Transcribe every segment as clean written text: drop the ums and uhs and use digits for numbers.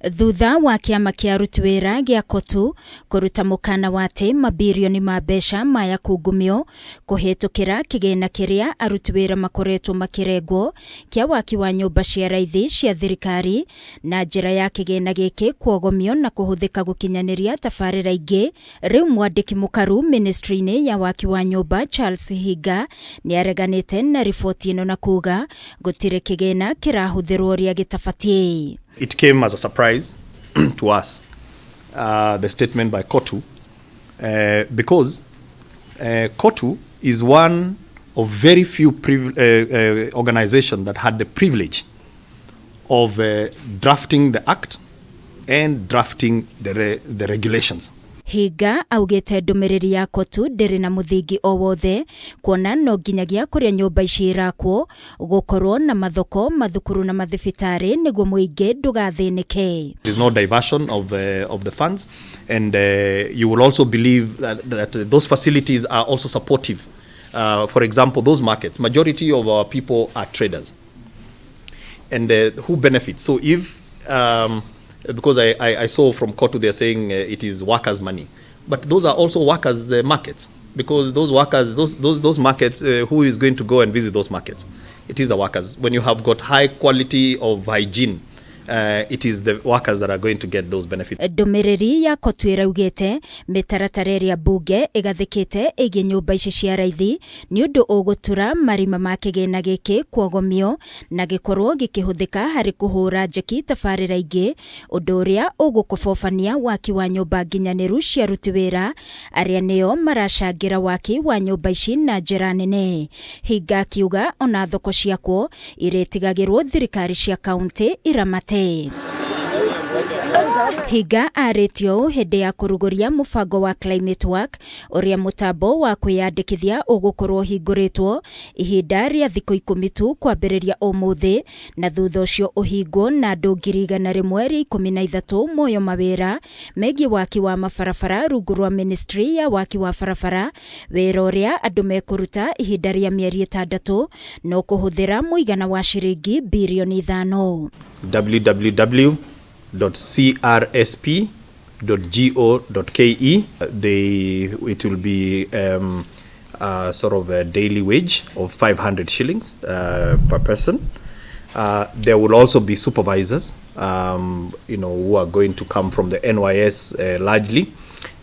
Thutha wa kiama kia aruti wira gia COTU kuruta mukana wate mabirioni ma mbeca maya kungumio kuhitukira kigina kiria aruti wira makoretwo makirengwo kia waki wa nyumba cia raithi cia thirikari na njira ya kigina giki kuogomio na kuhuthika gukinyaniria tabarira ingi. Riu mwandiki mukaru ministry-ini ya waki wa nyumba Charles HINGA niareganite na ripoti ino na kuga gutire kigina kirahuthirwo ria gitabatie. It came as a surprise to us, the statement by COTU, because COTU is one of very few organizations that had the privilege of drafting the act and drafting the regulations. HINGA augite ndumiriri ya COTU ndiri na muthingi o wothe kuona no nginyagia kuria nyumba ici irakwo gukorwo na mathoko mathukuru na mathibitari niguo muingi ndugathinike. There is no diversion of the funds, and you will also believe that those facilities are also supportive. For example, those markets, majority of our people are traders, and who benefits. So if because I saw from COTU they're saying it is workers' money, but those are also workers' markets, because those workers, those markets, who is going to go and visit those markets? It is the workers. When you have got high quality of hygiene, it is the workers that are going to get those benefits. Ndumiriri ya COTU iraugite mitaratara iria bunge igathikite igi nyumba ici cia raithi ni undu ugutura marima ma kigina giki kuogomio na gikorwo gikihuthika hari kuhura njeki tabarira ingi, undu uria ugukubobania waki wa nyumba nginyaniru cia aruti wira aria nio marashangira waki wa nyumba ici na njira nene. HINGA kiuga ona thoko ciakwo iritigagirwo thirikari cia kaunti iramate. HINGA aretio hindi ya kuruguria mubango wa climate work uria mutambo wa kwiyandikithia ugukorwo hinguritwo ihinda ria thikũ 10 tu kwambĩrĩria umuthi na thutha ucio uhingwo na andũ 113 moyo mawira megie waki wa mabarabara rungu rwa ministry ya waki wa barabara, wira uria andũ mekuruta ihinda ria mĩeri 6 no kuhuthira muigana wa ciringi bilioni 5. www.crsp.go.ke. It will be sort of a daily wage of 500 shillings per person. There will also be supervisors, who are going to come from the NYS largely,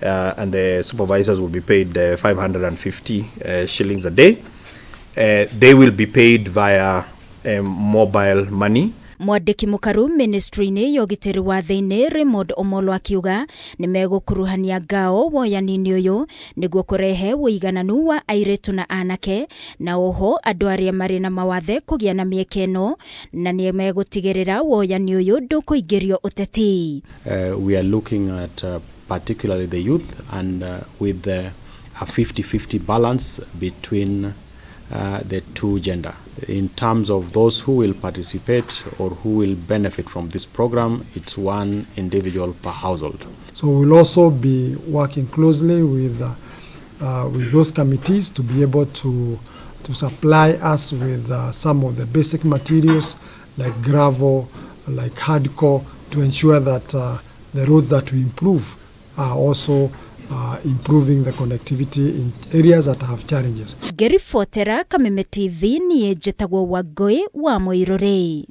and the supervisors will be paid 550 shillings a day. They will be paid via mobile money. Mwandiki mukaru ministry-ini ya ugitiri wa thiini Raymond Omolo akiuga ni megukuruhania ngao woyanini uyu niguo kurehe wigananu wa airetu na anake na oho andu aria mari na mawathe kugia na mieke ino na ni megutigirira woyani uyu ndukuingirio uteti. We are looking at particularly the youth and with a 50-50 balance between the two gender. In terms of those who will participate or who will benefit from this program, it's one individual per household. So we'll also be working closely with those committees to be able to supply us with some of the basic materials like gravel, like hardcore, to ensure that the roads that we improve are also improving the connectivity in areas that have challenges. Geri Fotera Kameme TV ni Jetagwo Wagoi wa Moirore.